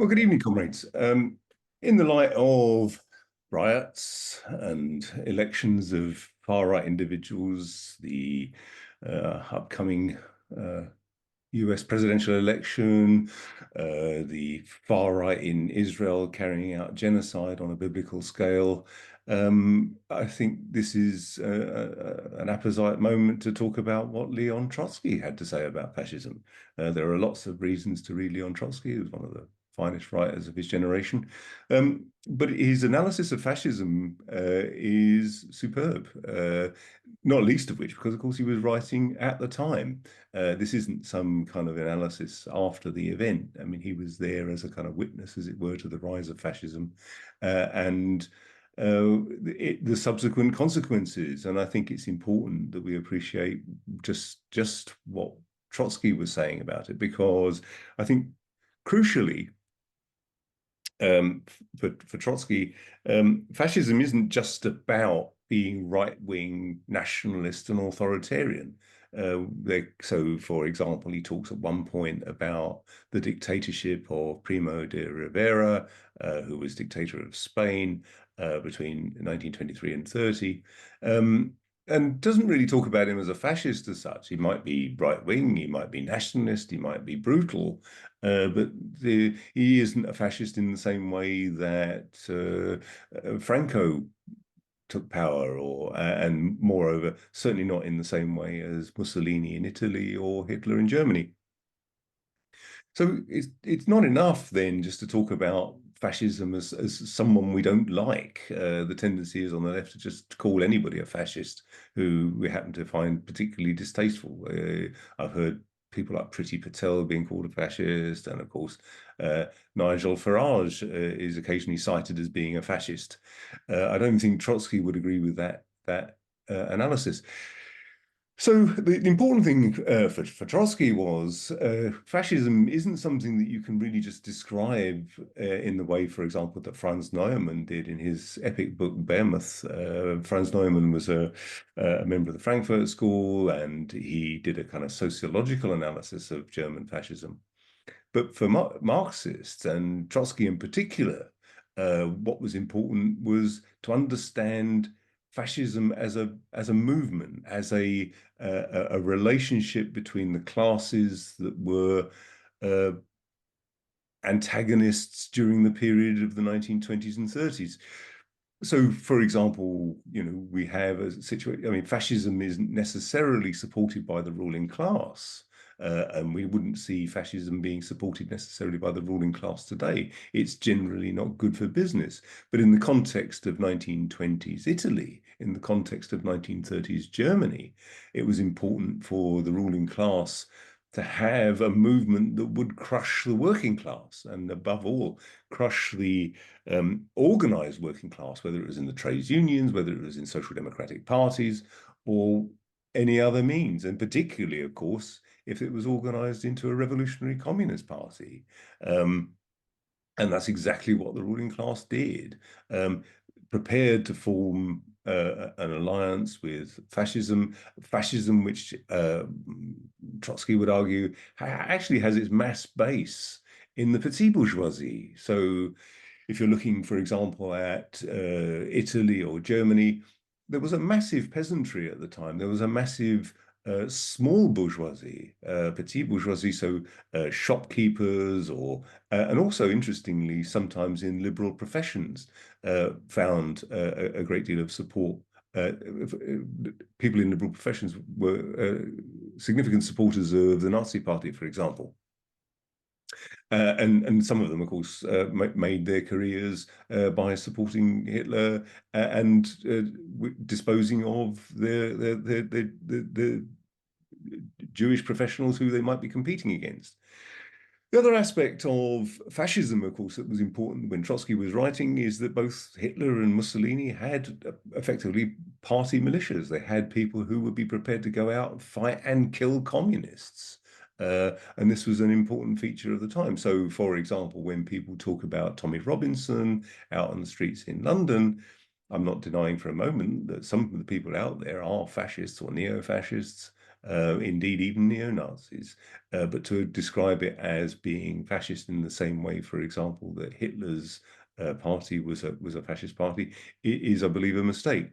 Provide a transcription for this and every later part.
Well, good evening, comrades. In the light of riots and elections of far-right individuals, the upcoming uh, US presidential election, the far right in Israel carrying out genocide on a biblical scale. I think this is an apposite moment to talk about what Leon Trotsky had to say about fascism. There are lots of reasons to read Leon Trotsky. He was one of the finest writers of his generation. But his analysis of fascism is superb, not least of which because, of course, he was writing at the time. This isn't some kind of analysis after the event. I mean, he was there as a kind of witness, as it were, to the rise of fascism and the subsequent consequences. And I think it's important that we appreciate just what Trotsky was saying about it, because I think crucially, for Trotsky, fascism isn't just about being right-wing, nationalist, and authoritarian. So, for example, he talks at one point about the dictatorship of Primo de Rivera, who was dictator of Spain between 1923 and 30. And doesn't really talk about him as a fascist as such. He might be right-wing, he might be nationalist, he might be brutal, but he isn't a fascist in the same way that Franco took power, and moreover, certainly not in the same way as Mussolini in Italy or Hitler in Germany. So it's not enough then just to talk about fascism as someone we don't like. The tendency is on the left to just call anybody a fascist who we happen to find particularly distasteful. I've heard people like Priti Patel being called a fascist, and of course, Nigel Farage is occasionally cited as being a fascist. I don't think Trotsky would agree with that analysis. So the important thing for Trotsky was fascism isn't something that you can really just describe in the way, for example, that Franz Neumann did in his epic book Behemoth. Franz Neumann was a member of the Frankfurt School, and he did a kind of sociological analysis of German fascism. But for Marxists and Trotsky in particular, what was important was to understand fascism as a movement, as a relationship between the classes that were uh, antagonists during the period of the 1920s and 30s. So, for example, we have a situation. I mean, fascism isn't necessarily supported by the ruling class. And we wouldn't see fascism being supported necessarily by the ruling class today. It's generally not good for business. But in the context of 1920s Italy, in the context of 1930s Germany, it was important for the ruling class to have a movement that would crush the working class, and above all, crush the organized working class, whether it was in the trades unions, whether it was in social democratic parties, or any other means, and particularly, of course, if it was organized into a revolutionary communist party. And that's exactly what the ruling class did, prepared to form an alliance with fascism, which Trotsky would argue actually has its mass base in the petit bourgeoisie. So if you're looking, for example, at Italy or Germany, there was a massive peasantry at the time. There was a massive small bourgeoisie, petit bourgeoisie, so shopkeepers, and also interestingly, sometimes in liberal professions, found a great deal of support. People in liberal professions were significant supporters of the Nazi Party, for example. And some of them, of course, made their careers by supporting Hitler and disposing of the Jewish professionals who they might be competing against. The other aspect of fascism, of course, that was important when Trotsky was writing is that both Hitler and Mussolini had effectively party militias. They had people who would be prepared to go out and fight and kill communists. And this was an important feature of the time. So, for example, when people talk about Tommy Robinson out on the streets in London, I'm not denying for a moment that some of the people out there are fascists or neo-fascists. indeed even neo-Nazis. But to describe it as being fascist in the same way, for example, that Hitler's party was a fascist party, is, I believe, a mistake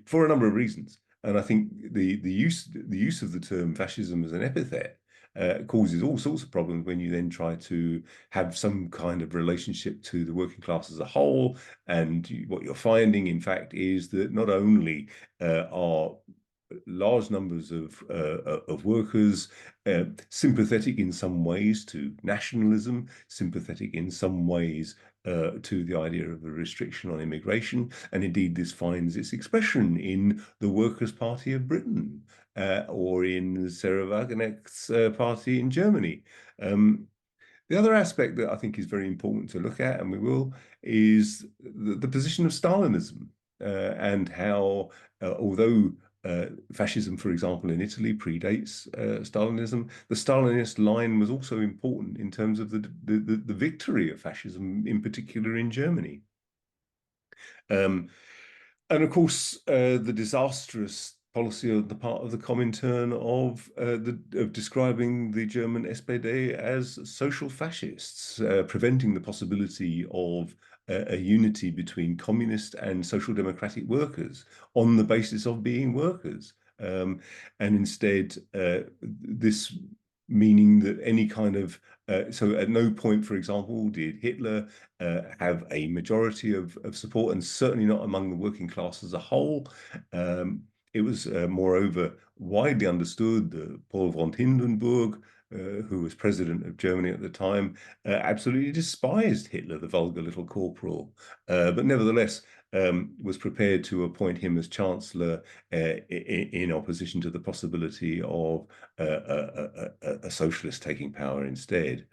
for a number of reasons. And I think the use of the term fascism as an epithet causes all sorts of problems when you then try to have some kind of relationship to the working class as a whole. And what you're finding, in fact, is that not only are large numbers of workers sympathetic in some ways to nationalism, sympathetic in some ways to the idea of a restriction on immigration. And indeed, this finds its expression in the Workers' Party of Britain or in Sarah Wagenknecht's party in Germany. Um, the other aspect that I think is very important to look at, and we will, is the position of Stalinism and how, although fascism, for example, in Italy predates Stalinism, the Stalinist line was also important in terms of the victory of fascism, in particular in Germany. Um, and of course, the disastrous policy on the part of the Comintern of describing the German SPD as social fascists, preventing the possibility of a unity between communist and social democratic workers on the basis of being workers. And instead, this meaning that any kind of so at no point, for example, did Hitler have a majority of support, and certainly not among the working class as a whole. It was, moreover, widely understood that Paul von Hindenburg, who was president of Germany at the time, absolutely despised Hitler, the vulgar little corporal, but nevertheless was prepared to appoint him as chancellor in opposition to the possibility of a socialist taking power instead.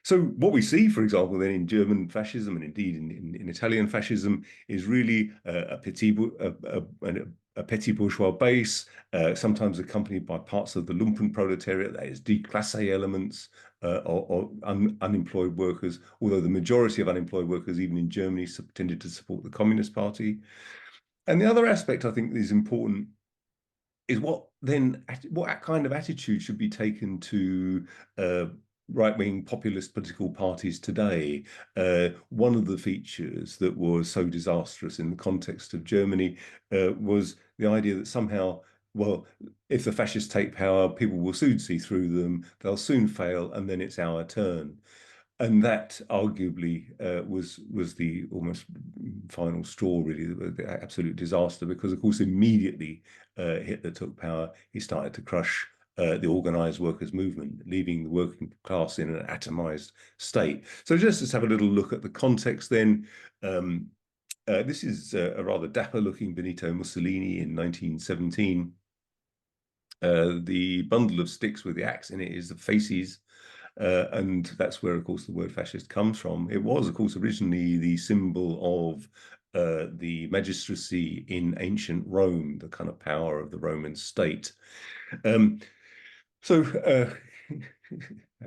So what we see, for example, then in German fascism and indeed in Italian fascism is really a petty bourgeois base, sometimes accompanied by parts of the lumpen proletariat, that is, declasse elements or unemployed workers, although the majority of unemployed workers, even in Germany, tended to support the Communist Party. And the other aspect I think is important is what kind of attitude should be taken to right-wing populist political parties today. One of the features that was so disastrous in the context of Germany was the idea that somehow, well, if the fascists take power, people will soon see through them, they'll soon fail, and then it's our turn. And that arguably was the almost final straw, really, the absolute disaster, because, of course, immediately Hitler took power, he started to crush the organized workers' movement, leaving the working class in an atomized state. So just to have a little look at the context then, this is a rather dapper-looking Benito Mussolini in 1917. The bundle of sticks with the axe in it is the fasces, and that's where, of course, the word fascist comes from. It was, of course, originally the symbol of the magistracy in ancient Rome, the kind of power of the Roman state. Um, so there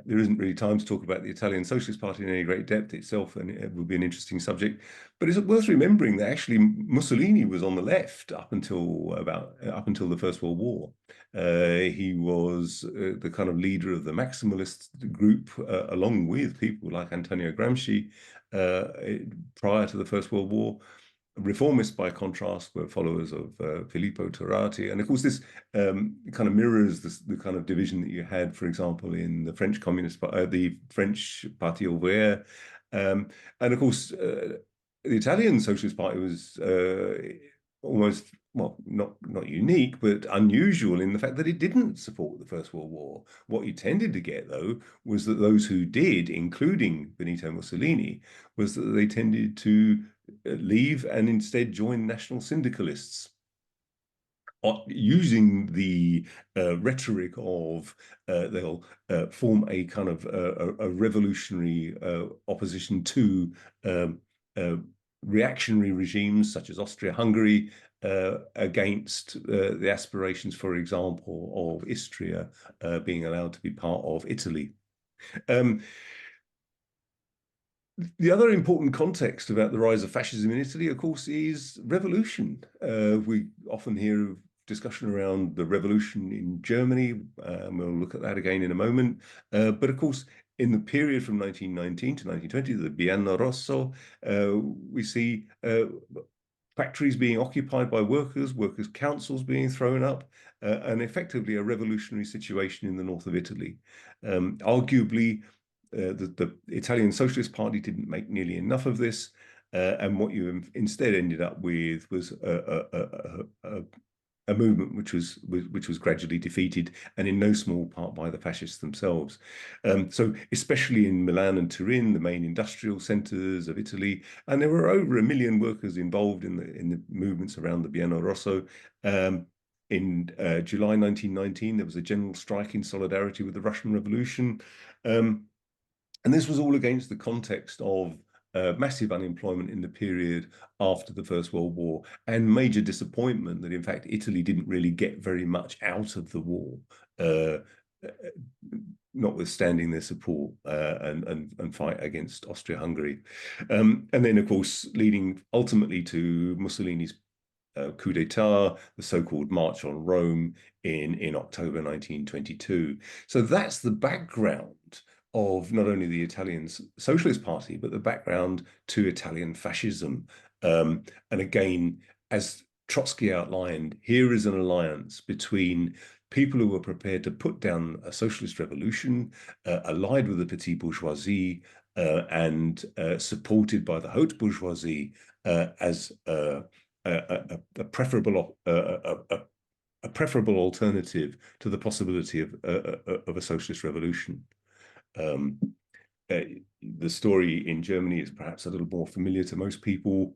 isn't really time to talk about the Italian Socialist Party in any great depth itself, and it would be an interesting subject. But it's worth remembering that actually Mussolini was on the left up until the First World War. He was the kind of leader of the maximalist group, along with people like Antonio Gramsci, prior to the First World War. Reformists, by contrast, were followers of Filippo Turati. And of course, this kind of mirrors the kind of division that you had, for example, in the French the French Parti Ouvrier. And of course, the Italian Socialist Party was almost, well, not unique, but unusual in the fact that it didn't support the First World War. What you tended to get, though, was that those who did, including Benito Mussolini, was that they tended to leave and instead join national syndicalists, using the rhetoric of they'll form a kind of a revolutionary opposition to reactionary regimes such as Austria-Hungary against the aspirations, for example, of Istria being allowed to be part of Italy. The other important context about the rise of fascism in Italy, of course, is revolution. We often hear of discussion around the revolution in Germany. We'll look at that again in a moment. But of course, in the period from 1919 to 1920, the Biennio Rosso, we see factories being occupied by workers, workers' councils being thrown up, and effectively a revolutionary situation in the north of Italy. Arguably, the Italian Socialist Party didn't make nearly enough of this, and what you instead ended up with was a movement which was gradually defeated, and in no small part by the fascists themselves. So especially in Milan and Turin, the main industrial centers of Italy, and there were over 1 million workers involved in the movements around the Biennio Rosso. In July 1919, there was a general strike in solidarity with the Russian Revolution. And this was all against the context of massive unemployment in the period after the First World War, and major disappointment that, in fact, Italy didn't really get very much out of the war, uh, notwithstanding their support and fight against Austria-Hungary. And then, of course, leading ultimately to Mussolini's coup d'etat, the so-called March on Rome in October 1922. So that's the background of not only the Italian Socialist Party, but the background to Italian fascism. And again, as Trotsky outlined, here is an alliance between people who were prepared to put down a socialist revolution, allied with the petite bourgeoisie, and supported by the haute bourgeoisie as a preferable a preferable alternative to the possibility of a socialist revolution. Um, uh, the story in Germany is perhaps a little more familiar to most people.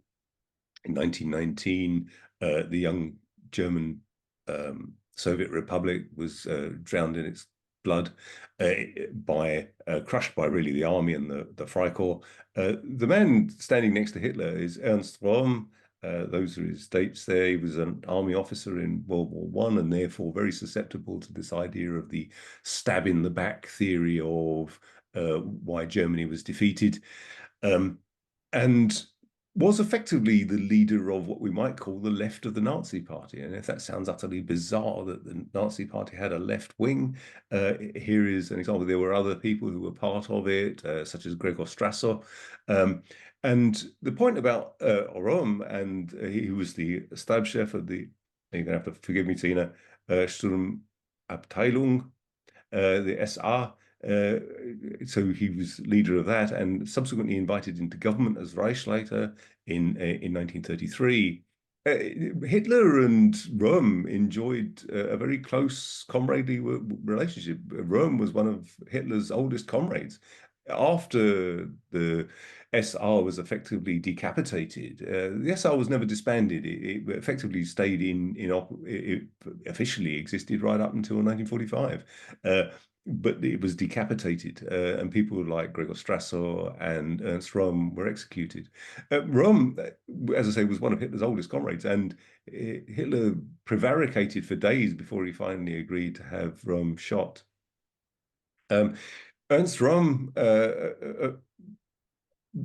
In 1919, the young German Soviet Republic was drowned in its blood crushed by really the army and the Freikorps. The man standing next to Hitler is Ernst Röhm. Those are his dates there. He was an army officer in World War One, and therefore very susceptible to this idea of the stab in the back theory of why Germany was defeated. And was effectively the leader of what we might call the left of the Nazi Party. And if that sounds utterly bizarre that the Nazi Party had a left wing, here is an example. There were other people who were part of it, such as Gregor Strasser. And the point about Orom, and he was the Stabschef of the, you're going to have to forgive me, Tina, Sturmabteilung, the SA. So he was leader of that, and subsequently invited into government as Reichsleiter in 1933. Hitler and Röhm enjoyed a very close comradely relationship. Röhm was one of Hitler's oldest comrades. After the SR was effectively decapitated, the SR was never disbanded. It effectively stayed it officially existed right up until 1945. But it was decapitated, and people like Gregor Strasser and Ernst Röhm were executed. Röhm, as I say, was one of Hitler's oldest comrades, and Hitler prevaricated for days before he finally agreed to have Röhm shot. Ernst Röhm,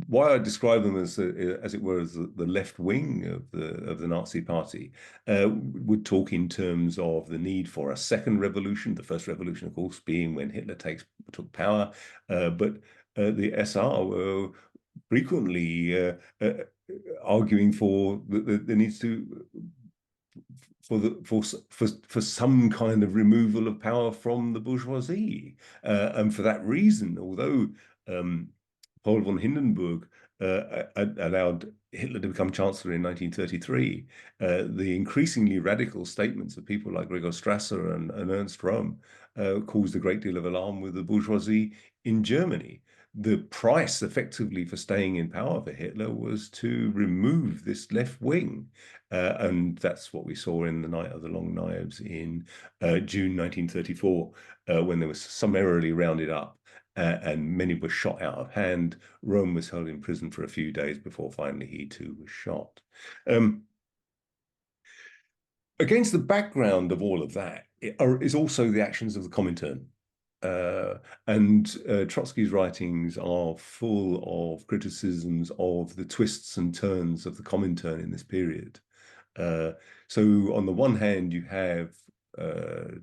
why I describe them as it were, as the left wing of the Nazi Party, would talk in terms of the need for a second revolution. The first revolution, of course, being when Hitler took power, but the SR were frequently arguing for the needs to for some kind of removal of power from the bourgeoisie, and for that reason, although Paul von Hindenburg allowed Hitler to become chancellor in 1933, the increasingly radical statements of people like Gregor Strasser and Ernst Röhm caused a great deal of alarm with the bourgeoisie in Germany. The price effectively for staying in power for Hitler was to remove this left wing. And that's what we saw in the Night of the Long Knives in June 1934, when they were summarily rounded up and many were shot out of hand. Röhm was held in prison for a few days before finally he too was shot. Against the background of all of that is also the actions of the Comintern. And Trotsky's writings are full of criticisms of the twists and turns of the Comintern in this period. Uh, so on the one hand, you have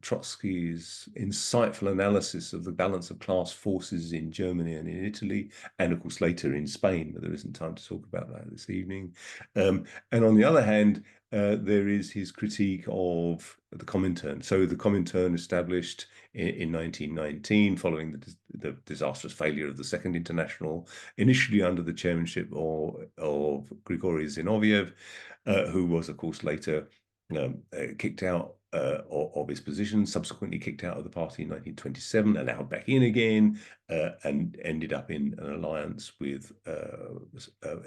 Trotsky's insightful analysis of the balance of class forces in Germany and in Italy, and of course later in Spain, but there isn't time to talk about that this evening. And on the other hand, there is his critique of the Comintern. So the Comintern established in 1919, following the disastrous failure of the Second International, initially under the chairmanship of Grigory Zinoviev, who was, of course, later kicked out of his position, subsequently kicked out of the party in 1927, allowed back in again, and ended up in an alliance with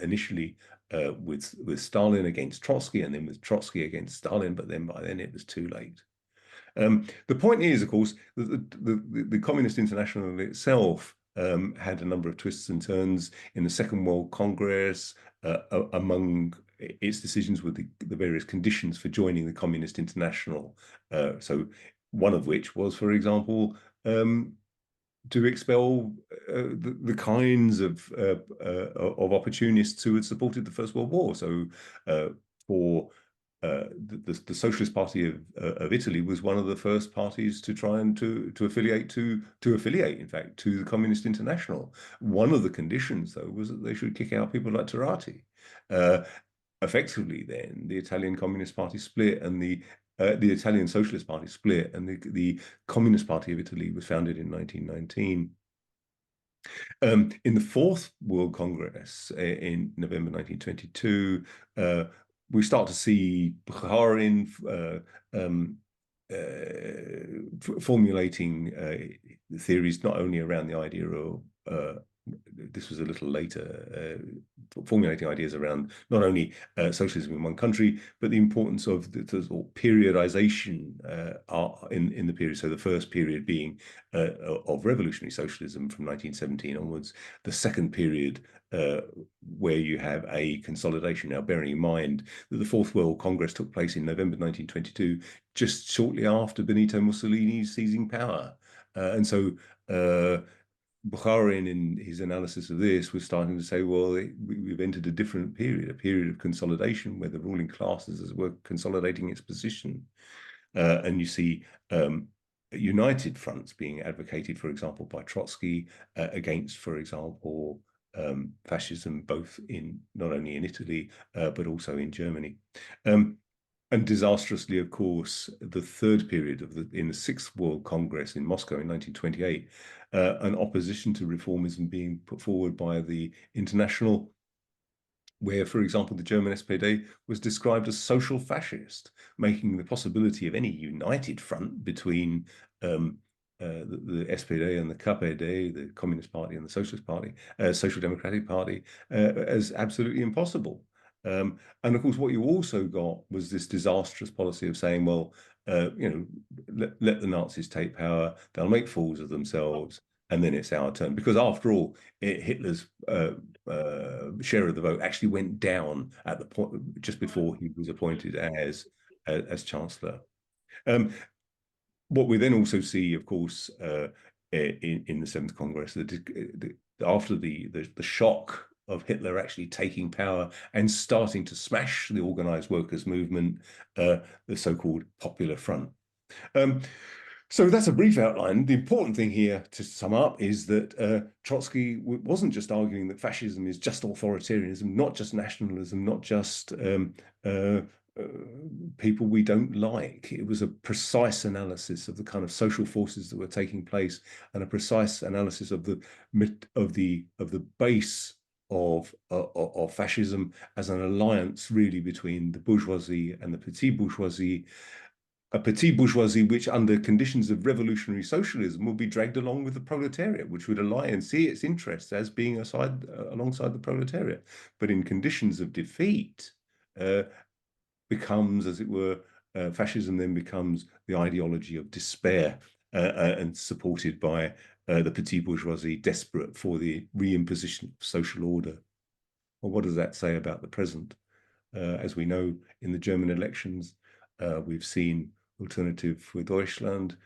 initially with Stalin against Trotsky, and then with Trotsky against Stalin. But then by then it was too late. The point is, of course, that the Communist International itself had a number of twists and turns in the Second World Congress. Among its decisions with the various conditions for joining the Communist International. So one of which was, for example, to expel the kinds of opportunists who had supported the First World War. So for the Socialist Party of Italy was one of the first parties to try and to affiliate affiliate, in fact, to the Communist International. One of the conditions, though, was that they should kick out people like Turati. Effectively, then the Italian Communist Party split, and the Italian Socialist Party split, and the Communist Party of Italy was founded in 1919. In the Fourth World Congress in November 1922, we start to see Bukharin formulating theories not only around the idea of this was a little later, formulating ideas around not only socialism in one country, but the importance of the periodization in the period. So the first period being of revolutionary socialism from 1917 onwards, the second period where you have a consolidation. Now, bearing in mind that the Fourth World Congress took place in November 1922, just shortly after Benito Mussolini seizing power. And so Bukharin, in his analysis of this, was starting to say, well, we've entered a different period, a period of consolidation where the ruling classes were consolidating its position. And you see united fronts being advocated, for example, by Trotsky against, for example, fascism, both in not only in Italy, but also in Germany. And disastrously, of course, the third period in the Sixth World Congress in Moscow in 1928, an opposition to reformism being put forward by the International, where, for example, the German SPD was described as social fascist, making the possibility of any united front between the SPD and the KPD, the Communist Party and the Socialist Party, Social Democratic Party, as absolutely impossible. And of course, what you also got was this disastrous policy of saying, well, let the Nazis take power, they'll make fools of themselves, and then it's our turn. Because after all, Hitler's share of the vote actually went down at the point just before he was appointed as Chancellor. What we then also see, of course, in the Seventh Congress, after the shock of Hitler actually taking power and starting to smash the organized workers' movement, the so-called Popular Front. So that's a brief outline. The important thing here to sum up is that Trotsky wasn't just arguing that fascism is just authoritarianism, not just nationalism, not just people we don't like. It was a precise analysis of the kind of social forces that were taking place, and a precise analysis of the base of fascism as an alliance, really, between the bourgeoisie and the petit bourgeoisie. A petit bourgeoisie which, under conditions of revolutionary socialism, would be dragged along with the proletariat, which would ally and see its interests as being alongside the proletariat. But in conditions of defeat, becomes, as it were, fascism then becomes the ideology of despair, and supported by the petit bourgeoisie, desperate for the reimposition of social order. Well, what does that say about the present? As we know, in the German elections, we've seen Alternative for Deutschland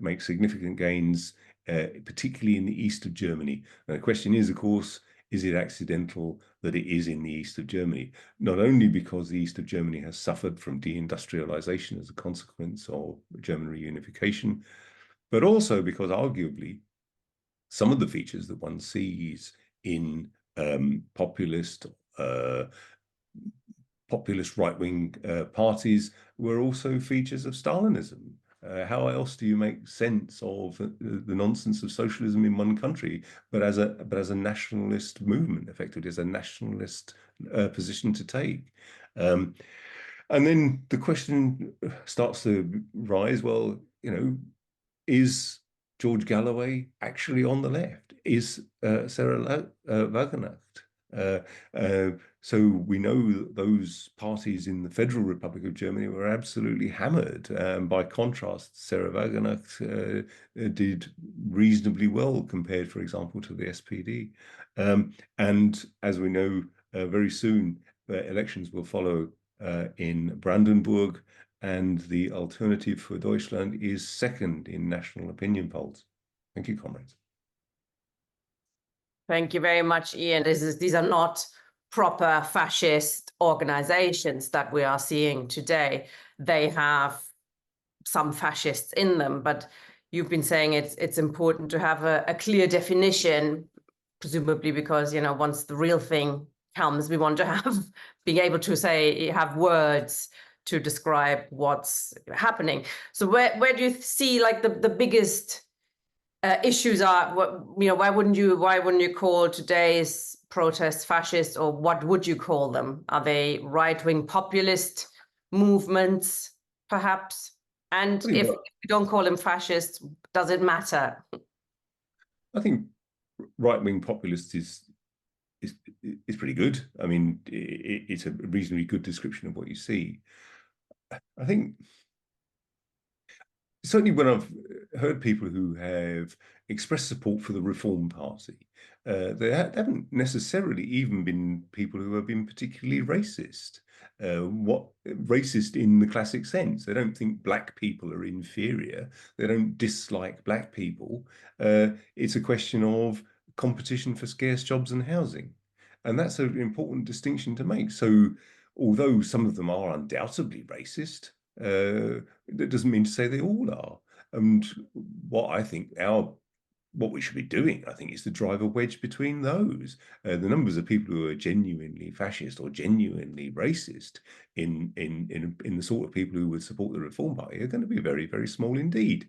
make significant gains, particularly in the east of Germany. Now, the question is, of course, is it accidental that it is in the east of Germany? Not only because the east of Germany has suffered from deindustrialization as a consequence of German reunification, but also because arguably some of the features that one sees in populist right-wing parties were also features of Stalinism. How else do you make sense of the nonsense of socialism in one country, but as a nationalist movement, effectively as a nationalist position to take? And then the question starts to rise, well, is George Galloway actually on the left? Is Sarah Wagenknecht? Uh, uh, so we know that those parties in the Federal Republic of Germany were absolutely hammered. By contrast, Sarah Wagenknecht did reasonably well compared, for example, to the SPD. And as we know, very soon elections will follow in Brandenburg, and the Alternative for Deutschland is second in national opinion polls. Thank you, comrades. Thank you very much, Ian. These are not proper fascist organizations that we are seeing today. They have some fascists in them, but you've been saying it's important to have a clear definition, presumably because, once the real thing comes, we want to being able to have words to describe what's happening. So where do you see like the biggest issues are? Why wouldn't you call today's protests fascist, or what would you call them? Are they right-wing populist movements, perhaps? And if you don't call them fascist, does it matter? I think right-wing populist is pretty good. I mean, it's a reasonably good description of what you see. I think certainly when I've heard people who have expressed support for the Reform Party, they haven't necessarily even been people who have been particularly racist. What racist in the classic sense? They don't think black people are inferior. They don't dislike black people. It's a question of competition for scarce jobs and housing, and that's an important distinction to make. So, although some of them are undoubtedly racist, that doesn't mean to say they all are. And what I think what we should be doing, I think, is to drive a wedge between those. The numbers of people who are genuinely fascist or genuinely racist in the sort of people who would support the Reform Party are going to be very, very small indeed.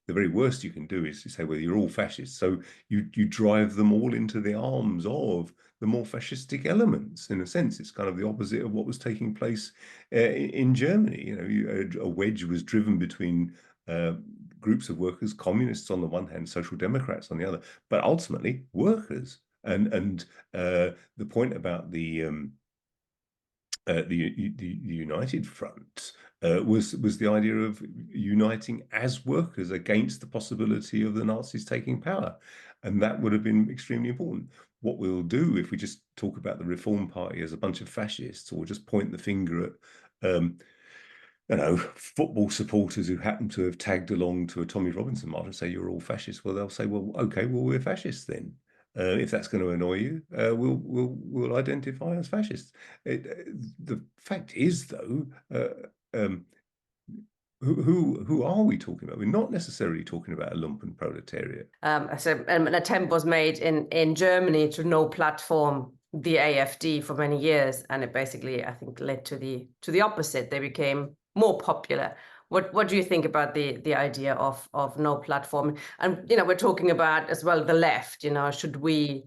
The very worst you can do is to say, well, you're all fascists. So you drive them all into the arms of the more fascistic elements. In a sense, it's kind of the opposite of what was taking place in Germany. A wedge was driven between groups of workers, communists on the one hand, social democrats on the other, but ultimately workers. And the point about the United Front was the idea of uniting as workers against the possibility of the Nazis taking power, and that would have been extremely important. What we'll do if we just talk about the Reform Party as a bunch of fascists, or just point the finger at football supporters who happen to have tagged along to a Tommy Robinson march and say you're all fascists, well, they'll say, well, okay, well, we're fascists then. If that's going to annoy you, we'll identify as fascists. The fact is, though, who are we talking about? We're not necessarily talking about a lumpen proletariat. So an attempt was made in Germany to no platform the AfD for many years, and it basically, I think, led to the opposite. They became more popular. What do you think about the idea of no platform? And we're talking about as well the left. Should we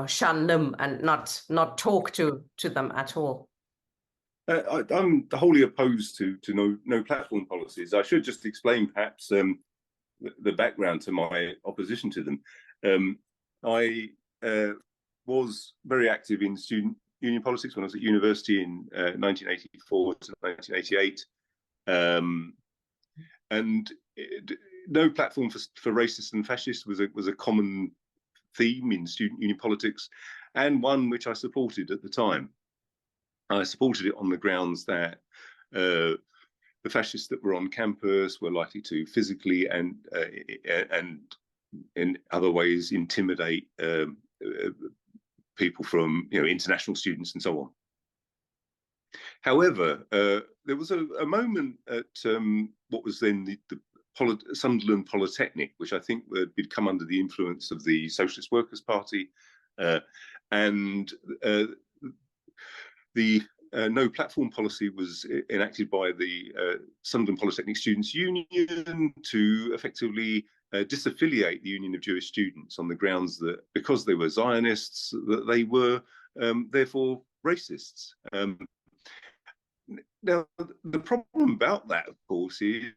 shun them and not talk to them at all? I'm wholly opposed to no platform policies. I should just explain perhaps the background to my opposition to them. I was very active in student union politics when I was at university in 1984 to 1988. And no platform for racists and fascists was a common theme in student union politics, and one which I supported at the time. I supported it on the grounds that the fascists that were on campus were likely to physically and in other ways intimidate people from, international students and so on. However, there was a moment at what was then the Sunderland Polytechnic, which I think had come under the influence of the Socialist Workers' Party, and the no platform policy was enacted by the Sunderland Polytechnic Students' Union to effectively disaffiliate the Union of Jewish Students on the grounds that because they were Zionists, that they were therefore racists. Now, the problem about that, of course, is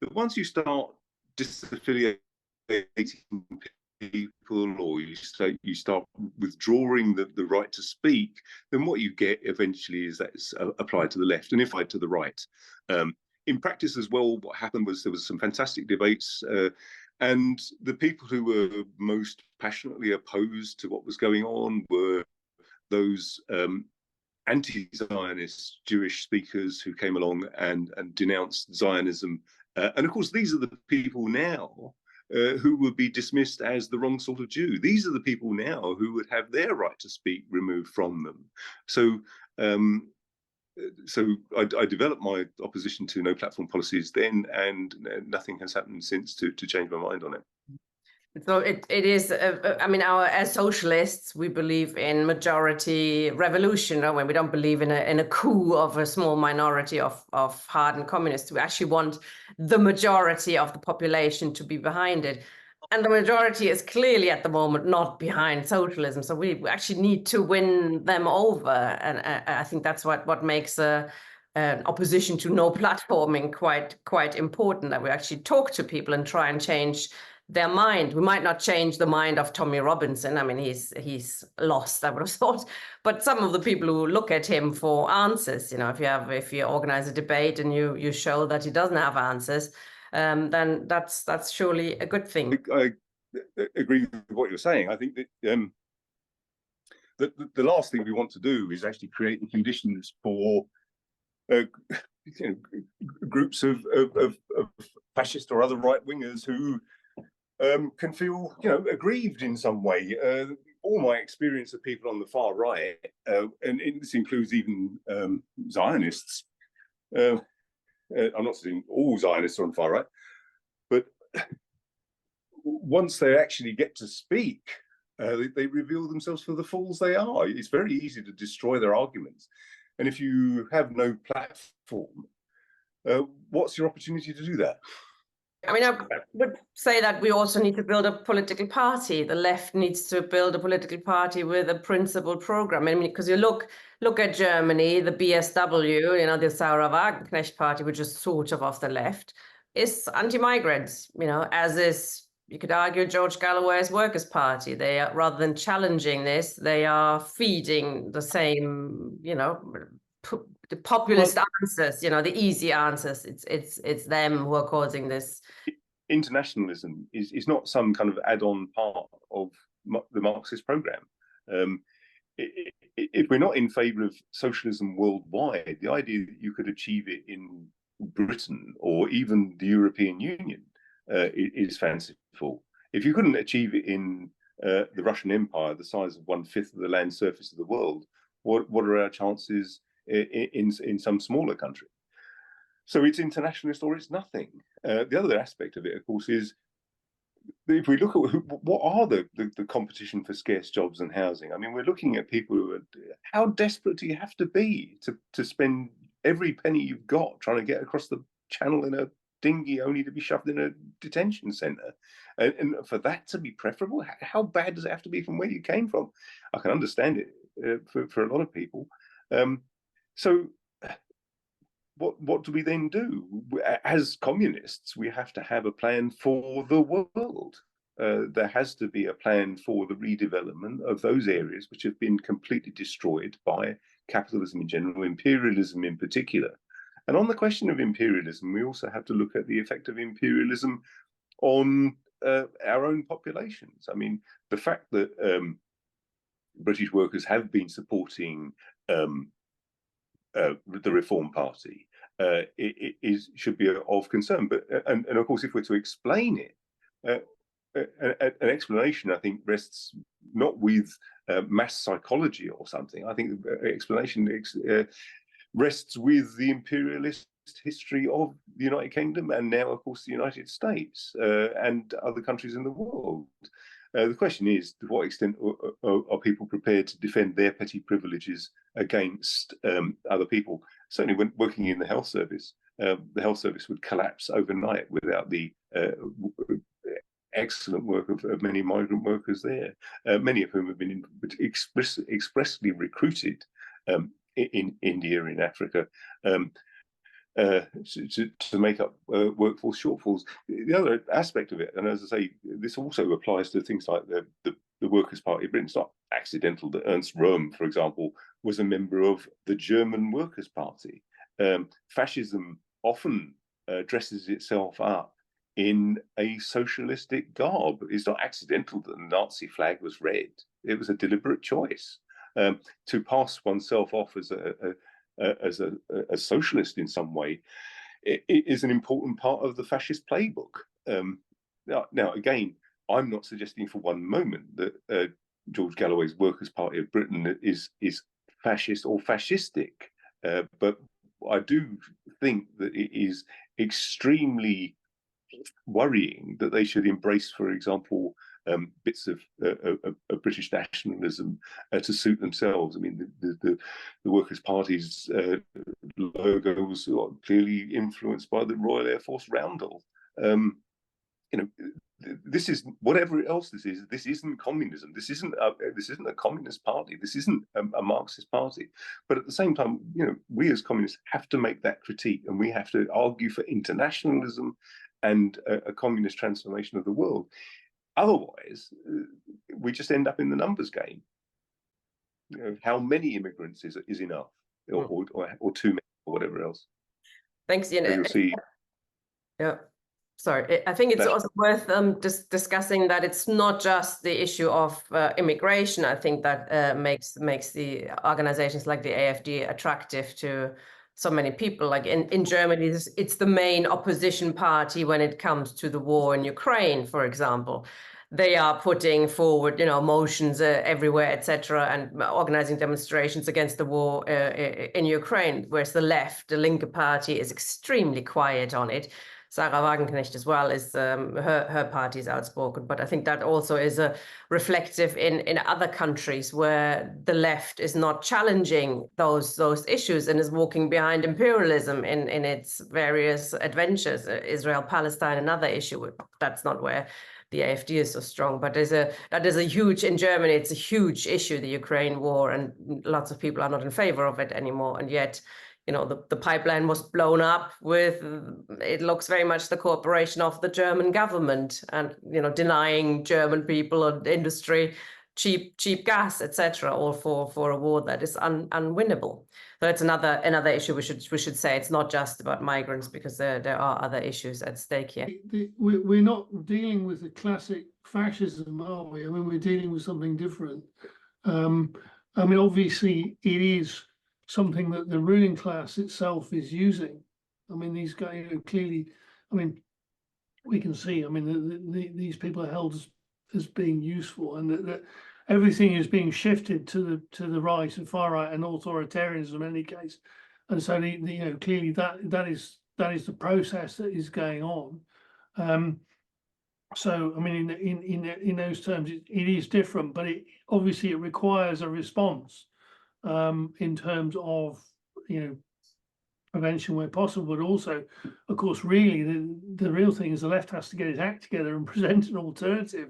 that once you start disaffiliating people, or you start withdrawing the right to speak, then what you get eventually is that's applied to the left and if applied to the right. In practice as well, what happened was there was some fantastic debates, and the people who were most passionately opposed to what was going on were those anti-Zionist Jewish speakers who came along and denounced Zionism. And of course, these are the people now who would be dismissed as the wrong sort of Jew. These are the people now who would have their right to speak removed from them. So I developed my opposition to no platform policies then, and nothing has happened since to change my mind on it. So it is, I mean, as socialists, we believe in majority revolution, when we don't believe in a coup of a small minority of hardened communists. We actually want the majority of the population to be behind it. And the majority is clearly at the moment not behind socialism. So we actually need to win them over. And I think that's what makes an opposition to no platforming quite important, that we actually talk to people and try and change their mind. We might not change the mind of Tommy Robinson. I mean, he's lost, I would have thought. But some of the people who look at him for answers, if you organize a debate and you show that he doesn't have answers, then that's surely a good thing. I agree with what you're saying. I think that the last thing we want to do is actually create the conditions for groups of fascist or other right wingers who can feel, aggrieved in some way. All my experience of people on the far right, and this includes even Zionists. I'm not saying all Zionists are on the far right, but once they actually get to speak, they reveal themselves for the fools they are. It's very easy to destroy their arguments. And if you have no platform, what's your opportunity to do that? I mean, I would say that we also need to build a political party. The left needs to build a political party with a principled program. I mean, because you look at Germany, the BSW, the Sarah Wagenknecht party, which is sort of the left, is anti-migrants, as is, you could argue, George Galloway's Workers' Party. They are, rather than challenging this, they are feeding the same, the populist answers, the easy answers. It's them who are causing this. Internationalism is not some kind of add-on part of the Marxist program. If we're not in favor of socialism worldwide, the idea that you could achieve it in Britain or even the European Union is fanciful. If you couldn't achieve it in the Russian Empire, the size of 1/5 of the land surface of the world, what are our chances in some smaller country? So it's internationalist or it's nothing. The other aspect of it, of course, is if we look at what are the competition for scarce jobs and housing. I mean, we're looking at people who are, how desperate do you have to be to spend every penny you've got trying to get across the channel in a dinghy only to be shoved in a detention centre? And for that to be preferable, how bad does it have to be from where you came from? I can understand it for a lot of people. So what do we then do? As communists, we have to have a plan for the world. There has to be a plan for the redevelopment of those areas which have been completely destroyed by capitalism in general, imperialism in particular. And on the question of imperialism, we also have to look at the effect of imperialism on our own populations. I mean, the fact that British workers have been supporting the Reform Party should be of concern. But and of course, if we're to explain it, an explanation I think rests not with mass psychology or something. I think the explanation rests with the imperialist history of the United Kingdom and now, of course, the United States and other countries in the world. The question is, to what extent are people prepared to defend their petty privileges against other people? Certainly, when working in the health service would collapse overnight without the excellent work of many migrant workers there, many of whom have been expressly recruited in India, in Africa, to make up workforce shortfalls. The other aspect of it, and as I say, this also applies to things like the Workers' Party of Britain. It's not accidental that Ernst Röhm, for example, was a member of the German Workers' Party. Fascism often dresses itself up in a socialistic garb. It's not accidental that the Nazi flag was red. It was a deliberate choice to pass oneself off as a socialist in some way. It is an important part of the fascist playbook. Now, again, I'm not suggesting for one moment that George Galloway's Workers' Party of Britain is fascist or fascistic, but I do think that it is extremely worrying that they should embrace, for example, bits of British nationalism to suit themselves. I mean, the Workers' Party's logo was clearly influenced by the Royal Air Force roundel. This is whatever else this is. This isn't communism. This isn't a communist party. This isn't a Marxist party. But at the same time, we as communists have to make that critique, and we have to argue for internationalism and a communist transformation of the world. Otherwise, we just end up in the numbers game. How many immigrants is enough, or too many, or whatever else. Thanks, Ian. So you'll see. Yeah. Sorry, I think it's also worth discussing that it's not just the issue of immigration. I think that makes the organizations like the AfD attractive to so many people. Like in Germany, it's the main opposition party when it comes to the war in Ukraine, for example. They are putting forward, motions everywhere, etc., and organizing demonstrations against the war in Ukraine, whereas the left, the Linke Party, is extremely quiet on it. Sarah Wagenknecht as well is her party is outspoken, but I think that also is reflective in other countries where the left is not challenging those issues and is walking behind imperialism in its various adventures. Israel, Palestine, another issue. That's not where the AfD is so strong, but that is a huge, in Germany, it's a huge issue, the Ukraine war, and lots of people are not in favor of it anymore, and yet the pipeline was blown up with, it looks very much the cooperation of the German government and, denying German people and industry cheap gas, etc., all for a war that is unwinnable. So it's another issue we should say. It's not just about migrants, because there are other issues at stake here. We're not dealing with the classic fascism, are we? I mean, we're dealing with something different. I mean, obviously, it is something that the ruling class itself is using. I mean, these guys clearly, I mean, we can see, I mean, these people are held as being useful, and that everything is being shifted to the right and far right and authoritarianism in any case. And so, clearly that is the process that is going on. So, I mean, in those terms, it is different, but obviously it requires a response. In terms of prevention where possible, but also, of course, really the real thing is the left has to get its act together and present an alternative,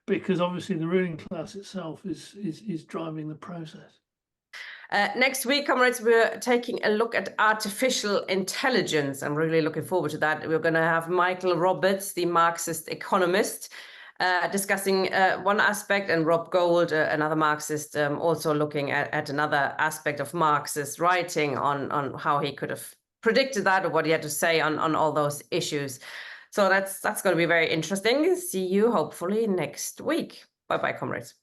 because obviously the ruling class itself is driving the process. Next week, comrades, we're taking a look at artificial intelligence. I'm really looking forward to that. We're going to have Michael Roberts, the Marxist economist, discussing one aspect, and Rob Gold, another Marxist, also looking at another aspect of Marx's writing on how he could have predicted that, or what he had to say on all those issues. So that's going to be very interesting. See you hopefully next week. Bye-bye, comrades.